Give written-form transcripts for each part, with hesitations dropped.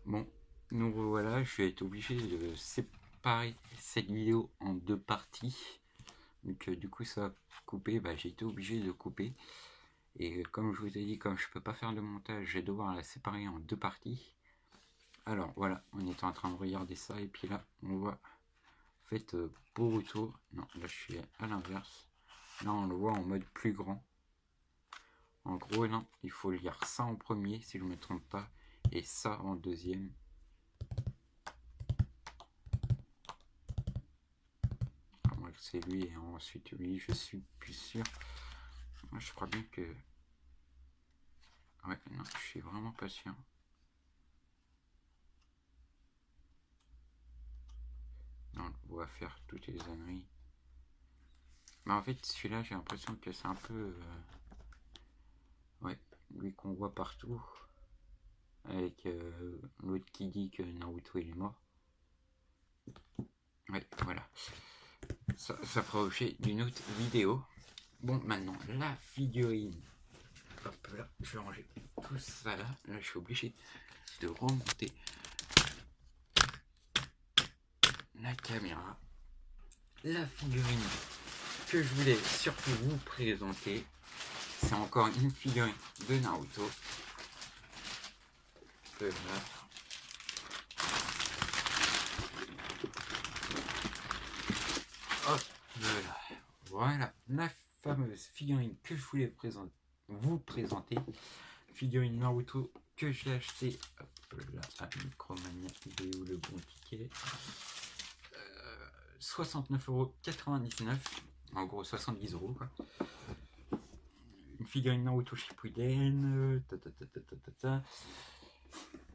Bon, nous revoilà, je vais être obligé de séparer cette vidéo en deux parties. Donc du coup ça va couper, j'ai été obligé de couper. Et comme je vous ai dit, comme je peux pas faire de montage, je vais devoir la séparer en deux parties. Alors voilà, on était en train de regarder ça et puis là on voit en fait Boruto. Non, là je suis à l'inverse. Là on le voit en mode plus grand. En gros, non, il faut lire ça en premier si je ne me trompe pas, et ça en deuxième. C'est lui et ensuite lui, je suis plus sûr. Moi je crois bien que... Ouais, non, je suis vraiment pas sûr. Non, on va faire toutes les âneries. Mais en fait, celui-là, j'ai l'impression que c'est un peu... Ouais, lui qu'on voit partout. Avec l'autre qui dit que Naruto il est mort. Ouais, voilà. Ça fera objet d'une autre vidéo. Bon, maintenant, la figurine. Hop là, je vais ranger tout ça là. Là, je suis obligé de remonter la caméra. La figurine que je voulais surtout vous présenter, c'est encore une figurine de Naruto. Hop là. Voilà la fameuse figurine que je voulais vous présenter. Figurine Naruto que j'ai acheté. Hop là, à Micromania, il est où le bon ticket? 69,99 €. En gros 70 € quoi. Une figurine Naruto Shippuden.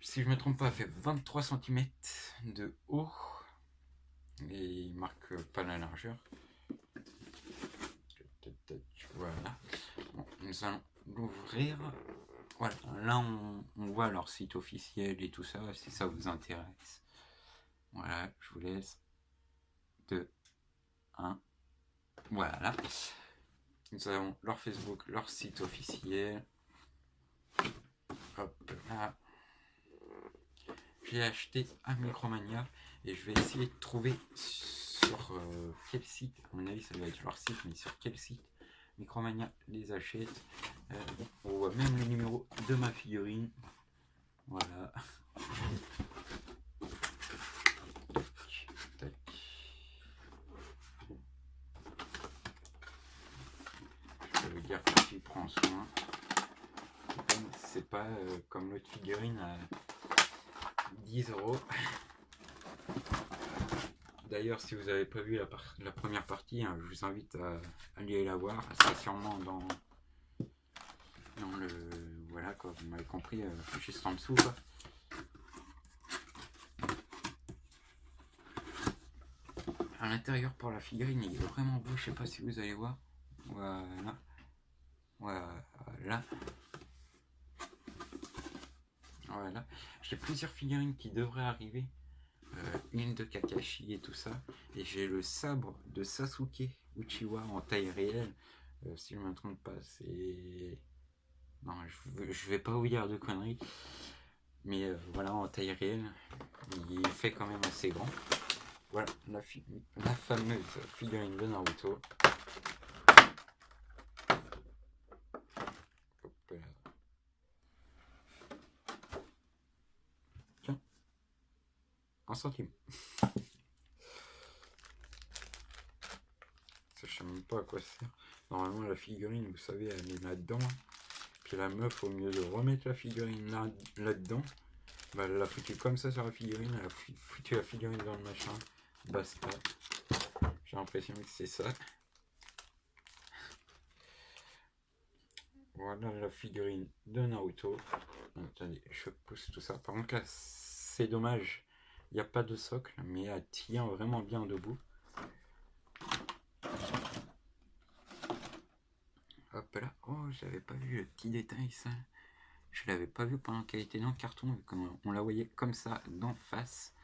Si je me trompe pas, elle fait 23 cm de haut. Et il marque pas la largeur. Voilà. Bon, nous allons l'ouvrir. Voilà. Là, on voit leur site officiel et tout ça, si ça vous intéresse. Voilà, je vous laisse. 2, 1. Voilà. Nous avons leur Facebook, leur site officiel. Hop là. J'ai acheté à Micromania et je vais essayer de trouver sur quel site. À mon avis, ça doit être leur site, mais sur quel site Micromania les achète. On voit même le numéro de ma figurine. Voilà. Tac. Je veux dire que j'y prends soin. C'est pas comme l'autre figurine à 10 €. D'ailleurs, si vous n'avez pas vu la première partie, je vous invite à aller la voir. Elle sera sûrement dans le... Voilà, quoi, vous m'avez compris, juste en dessous, quoi. À l'intérieur, pour la figurine, il est vraiment beau. Je sais pas si vous allez voir. Voilà. Voilà. Voilà. J'ai plusieurs figurines qui devraient arriver. Une de Kakashi et tout ça. Et j'ai le sabre de Sasuke Uchiwa en taille réelle. Si je ne me trompe pas, c'est... Non, je vais pas vous dire de conneries. Mais voilà, en taille réelle, il fait quand même assez grand. Voilà, la fameuse figurine de Naruto. Hop là. Tiens, 1 centime. Ça, je sais même pas à quoi ça sert. Normalement, la figurine, vous savez, elle est là-dedans. Puis la meuf, au mieux de remettre la figurine là-dedans, elle l'a foutu comme ça sur la figurine. Elle a foutu la figurine dans le machin. Basta. J'ai l'impression que c'est ça. Voilà la figurine de Naruto. Attendez, je pousse tout ça. Par contre là, c'est dommage. Il n'y a pas de socle, mais elle tient vraiment bien debout. Hop là. Oh, j'avais pas vu le petit détail ça. Je l'avais pas vu pendant qu'elle était dans le carton, vu qu'on la voyait comme ça d'en face.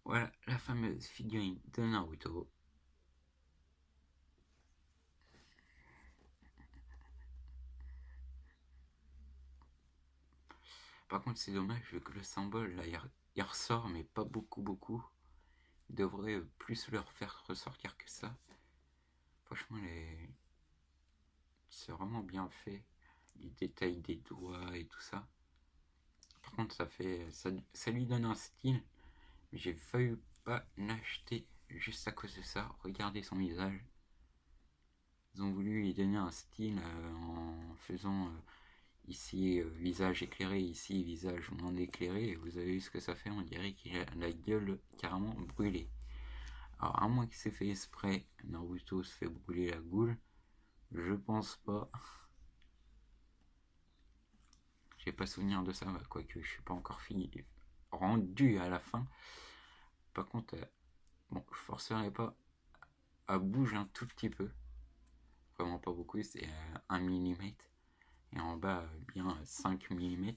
Voilà la fameuse figurine de Naruto. Par contre, c'est dommage vu que le symbole là il ressort, mais pas beaucoup. Il devrait plus leur faire ressortir que ça. Franchement, c'est vraiment bien fait. Les détails des doigts et tout ça. Par contre, ça lui donne un style. Mais j'ai failli pas l'acheter juste à cause de ça. Regardez son visage. Ils ont voulu lui donner un style en faisant ici visage éclairé, ici visage moins éclairé. Et vous avez vu ce que ça fait, on dirait qu'il a la gueule carrément brûlée. Alors à moins qu'il s'est fait exprès, Naruto se fait brûler la goule. Je pense pas. J'ai pas souvenir de ça, quoique je suis pas encore fini, rendu à la fin. Par contre, bon, je forcerai pas à bouger un tout petit peu. Vraiment pas beaucoup, c'est 1 mm. Et en bas, bien 5 mm.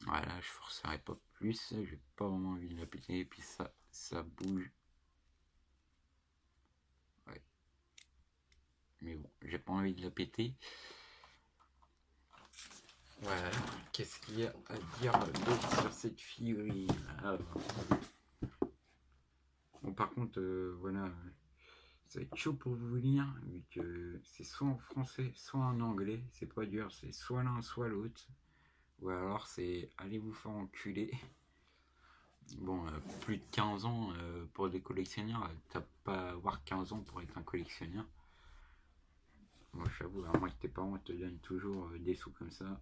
Voilà, je forcerai pas plus, j'ai pas vraiment envie de la péter. Et puis ça bouge. Ouais. Mais bon, j'ai pas envie de la péter. Voilà, qu'est-ce qu'il y a à dire d'autre sur cette figurine? Bon, par contre, voilà, ça va être chaud pour vous lire, vu que c'est soit en français, soit en anglais. C'est pas dur, c'est soit l'un, soit l'autre. Ou alors c'est allez vous faire enculer. Bon, plus de 15 ans pour des collectionneurs, t'as pas à avoir 15 ans pour être un collectionneur. Moi, j'avoue, à moins que tes parents te donnent toujours des sous comme ça.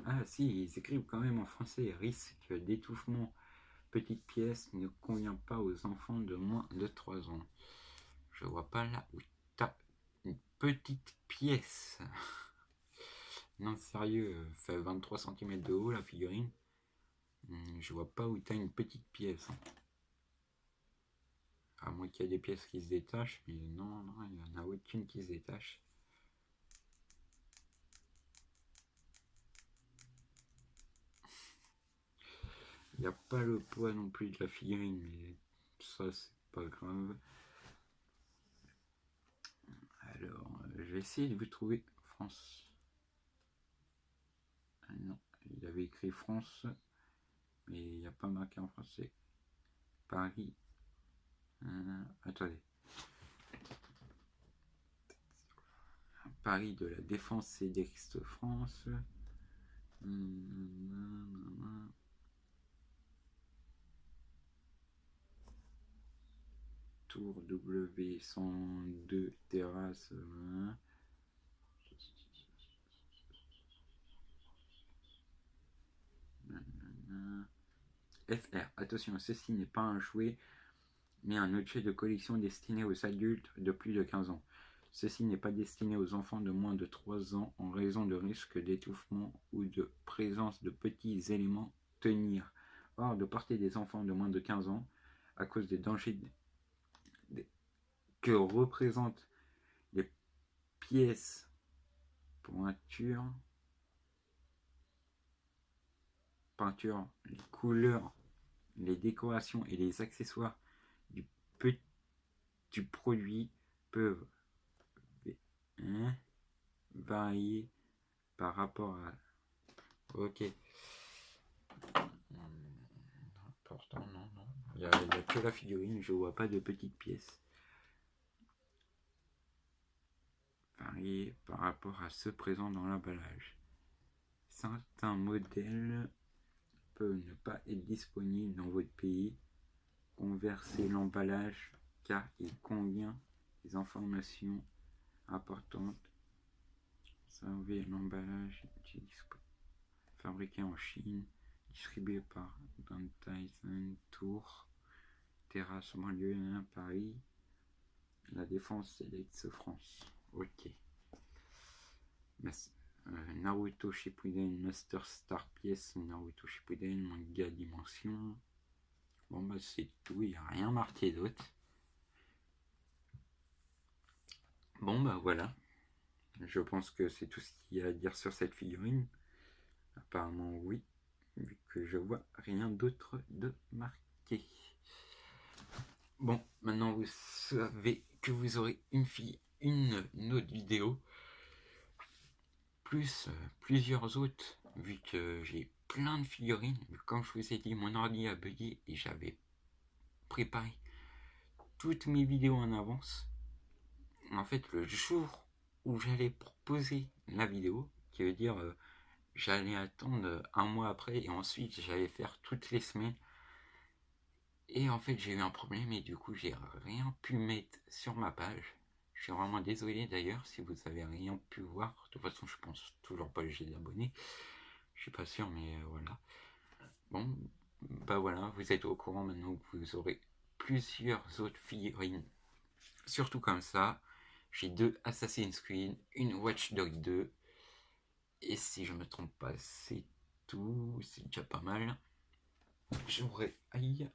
Ah si, ils écrivent quand même en français. Risque d'étouffement, petite pièce ne convient pas aux enfants de moins de 3 ans. Je vois pas là où t'as une petite pièce. Non, sérieux, fait 23 cm de haut la figurine. Je vois pas où t'as une petite pièce. À moins qu'il y ait des pièces qui se détachent, mais non, il n'y en a aucune qui se détache. Il n'y a pas le poids non plus de la figurine, mais ça c'est pas grave. Alors, je vais essayer de vous trouver France. Ah non, il avait écrit France, mais il n'y a pas marqué en français. Paris. Attendez. Paris de la Défense et d'Aix-France. Tour W102 terrasse. FR. Attention, ceci n'est pas un jouet, mais un objet de collection destiné aux adultes de plus de 15 ans. Ceci n'est pas destiné aux enfants de moins de 3 ans en raison de risques d'étouffement ou de présence de petits éléments tenir hors de portée des enfants de moins de 15 ans à cause des dangers que représentent les pièces, peinture, les couleurs, les décorations et les accessoires du produit peuvent varier par rapport à... Ok. Pourtant, non. Il n'y a que la figurine, je vois pas de petites pièces. Varier par rapport à ceux présents dans l'emballage. Certains modèles peuvent ne pas être disponibles dans votre pays. Conversez l'emballage car il contient des informations importantes. Savez l'emballage fabriqué en Chine, distribué par Dantaisen Tour, Terrasse banlieue à Paris, La Défense et d'Aix-France. Ok. Naruto Shippuden Master Star Pièce, Naruto Shippuden Manga Dimension. Bon bah c'est tout, il n'y a rien marqué d'autre. Bon bah voilà. Je pense que c'est tout ce qu'il y a à dire sur cette figurine. Apparemment oui, vu que je vois rien d'autre de marqué. Bon, maintenant vous savez que vous aurez une autre vidéo, plus plusieurs autres vu que j'ai plein de figurines. Comme je vous ai dit, mon ordi a bugué et j'avais préparé toutes mes vidéos en avance. En fait, le jour où j'allais proposer la vidéo, qui veut dire j'allais attendre un mois après et ensuite j'allais faire toutes les semaines. Et en fait, j'ai eu un problème et du coup, j'ai rien pu mettre sur ma page. Je suis vraiment désolé d'ailleurs si vous avez rien pu voir. De toute façon, je pense toujours pas que j'ai d'abonnés. Je suis pas sûr, mais voilà. Bon, bah voilà, vous êtes au courant maintenant que vous aurez plusieurs autres figurines. Surtout comme ça. J'ai 2 Assassin's Creed, une Watch Dogs 2. Et si je me trompe pas, c'est tout. C'est déjà pas mal. J'aurais. Aïe.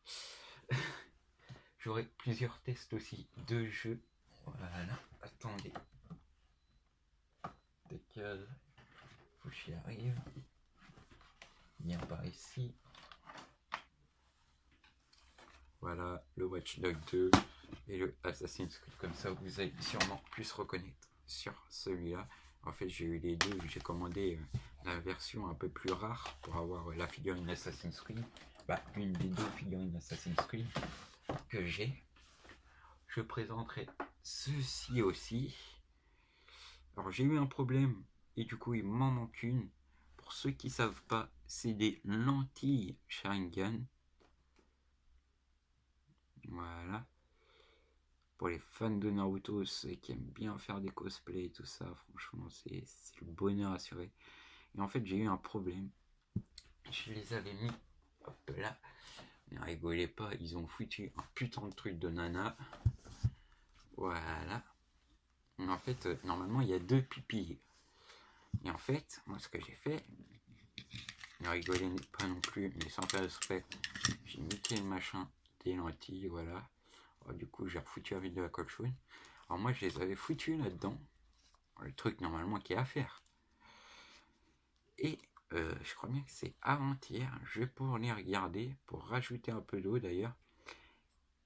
J'aurai plusieurs tests aussi de jeux. Voilà, attendez. Décale. Faut que j'y arrive. Viens par ici. Voilà, le Watch Dogs 2 et le Assassin's Creed. Comme ça, vous allez sûrement plus reconnaître sur celui-là. En fait, j'ai eu les deux. J'ai commandé la version un peu plus rare pour avoir la figurine Assassin's Creed. Bah, une des 2 figurines Assassin's Creed que j'ai. Je présenterai ceci aussi. Alors j'ai eu un problème et du coup il m'en manque une. Pour ceux qui savent pas, c'est des lentilles Sharingan. Voilà. Pour les fans de Naruto, ceux qui aiment bien faire des cosplays et tout ça, franchement c'est le bonheur assuré. Et en fait j'ai eu un problème. Je les avais mis, hop là. Ne rigolez pas, ils ont foutu un putain de truc de nana. Voilà. Mais en fait, normalement il y a 2 pupilles. Et en fait, moi ce que j'ai fait, ne rigolez pas non plus, mais sans faire exprès, j'ai niqué le machin des lentilles, voilà. Alors, du coup, j'ai refoutu avec de la colle. Alors moi, je les avais foutus là-dedans, le truc normalement qu'il y a à faire. Et je crois bien que c'est avant-hier, je vais pouvoir les regarder, pour rajouter un peu d'eau d'ailleurs.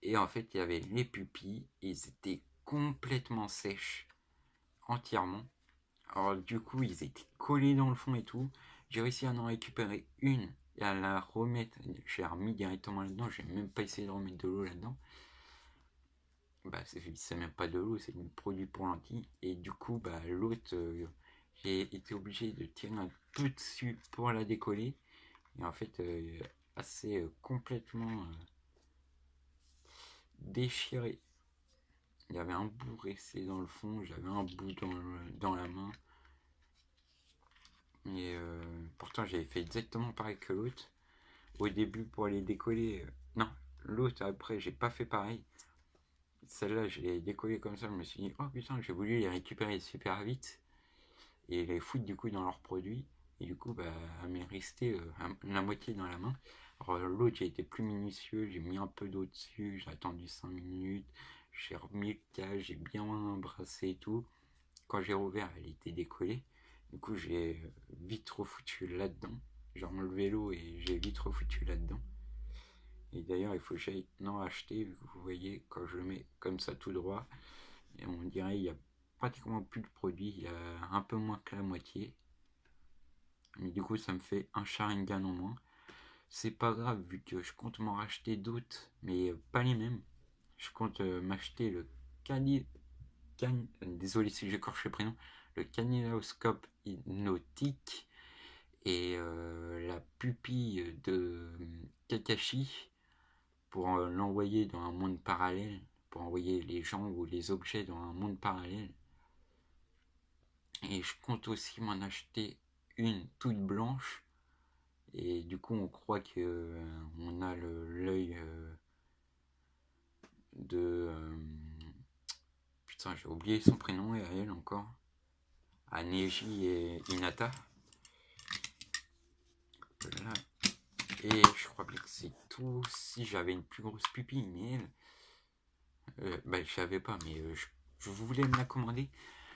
Et en fait, il y avait les pupilles, ils étaient complètement sèches, entièrement. Alors du coup, ils étaient collés dans le fond et tout. J'ai réussi à en récupérer une et à la remettre. J'ai remis directement là-dedans. J'ai même pas essayé de remettre de l'eau là-dedans. Bah, c'est même pas de l'eau, c'est du produit pour lentilles. Et du coup, bah, l'autre, j'ai été obligé de tirer un peu dessus pour la décoller. Et en fait, assez complètement déchiré. Il y avait un bout resté dans le fond, j'avais un bout dans la main. Et pourtant, j'avais fait exactement pareil que l'autre. Au début, pour les décoller, non, l'autre après, j'ai pas fait pareil. Celle-là, je l'ai décollée comme ça. Je me suis dit, oh putain, j'ai voulu les récupérer super vite et les foutre du coup dans leurs produits. Et du coup, bah, elle m'est restée la moitié dans la main. Alors, l'autre, j'ai été plus minutieux, j'ai mis un peu d'eau dessus, j'ai attendu 5 minutes, j'ai remis le cage, j'ai bien embrassé et tout. Quand j'ai rouvert, elle était décollée. Du coup, j'ai vite refoutu là-dedans. J'ai enlevé l'eau et j'ai vite refoutu là-dedans. Et d'ailleurs, il faut que j'aille en acheter, vu que vous voyez, quand je le mets comme ça tout droit, et on dirait qu'il y a pratiquement plus de produit, il y a un peu moins que la moitié. Mais du coup, ça me fait un Sharingan en moins. C'est pas grave, vu que je compte m'en racheter d'autres, mais pas les mêmes. Je compte m'acheter le désolé si j'écorche le prénom, le Caniloscope hypnotique et la pupille de Kakashi pour l'envoyer dans un monde parallèle, pour envoyer les gens ou les objets dans un monde parallèle. Et je compte aussi m'en acheter une toute blanche. Et du coup, on croit que on a l'œil de. Putain, j'ai oublié son prénom et à elle encore. À Neji et Hinata. Voilà. Et je crois que c'est tout. Si j'avais une plus grosse pupille, mais elle. Bah, je savais pas, mais je voulais me la commander.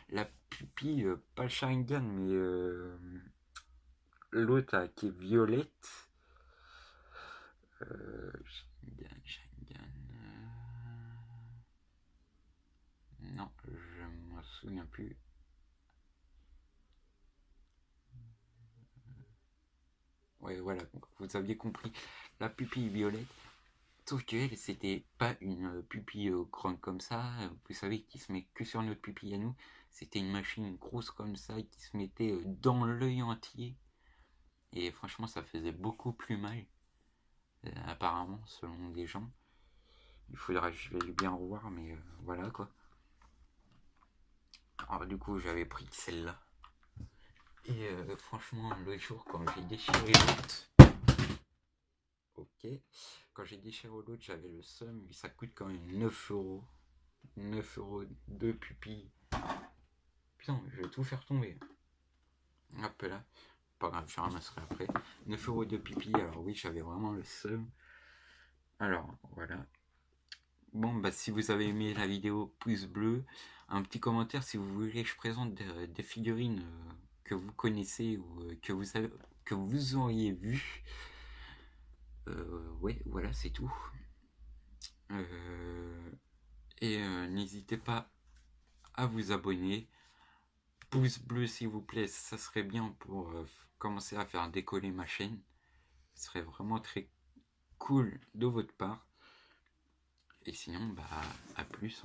La pupille, pas le Sharingan, mais l'autre qui est violette. Sharingan. Non, je m'en souviens plus. Ouais, voilà, vous aviez compris. La pupille violette. Sauf qu'elle, c'était pas une pupille grande comme ça, vous savez, qui se met que sur notre pupille à nous. C'était une machine grosse comme ça qui se mettait dans l'œil entier. Et franchement, ça faisait beaucoup plus mal, apparemment, selon les gens. Il faudra que je vais bien revoir, mais voilà quoi. Alors du coup, j'avais pris celle-là. Et franchement, le jour, quand j'ai déchiré l'autre, ok, quand j'ai déchiré l'autre, j'avais le seum, mais ça coûte quand même 9 euros. 9 euros de pupille. Putain, je vais tout faire tomber. Hop là. Pas grave, je ramasserai après. 9 euros de pipi, alors oui, j'avais vraiment le seum. Alors, voilà. Bon, bah si vous avez aimé la vidéo, pouce bleu. Un petit commentaire si vous voulez que je présente des figurines que vous connaissez ou que vous auriez vu. Ouais, voilà, c'est tout. Et n'hésitez pas à vous abonner. Pouce bleu s'il vous plaît, ça serait bien pour commencer à faire décoller ma chaîne. Ce serait vraiment très cool de votre part. Et sinon, bah à plus.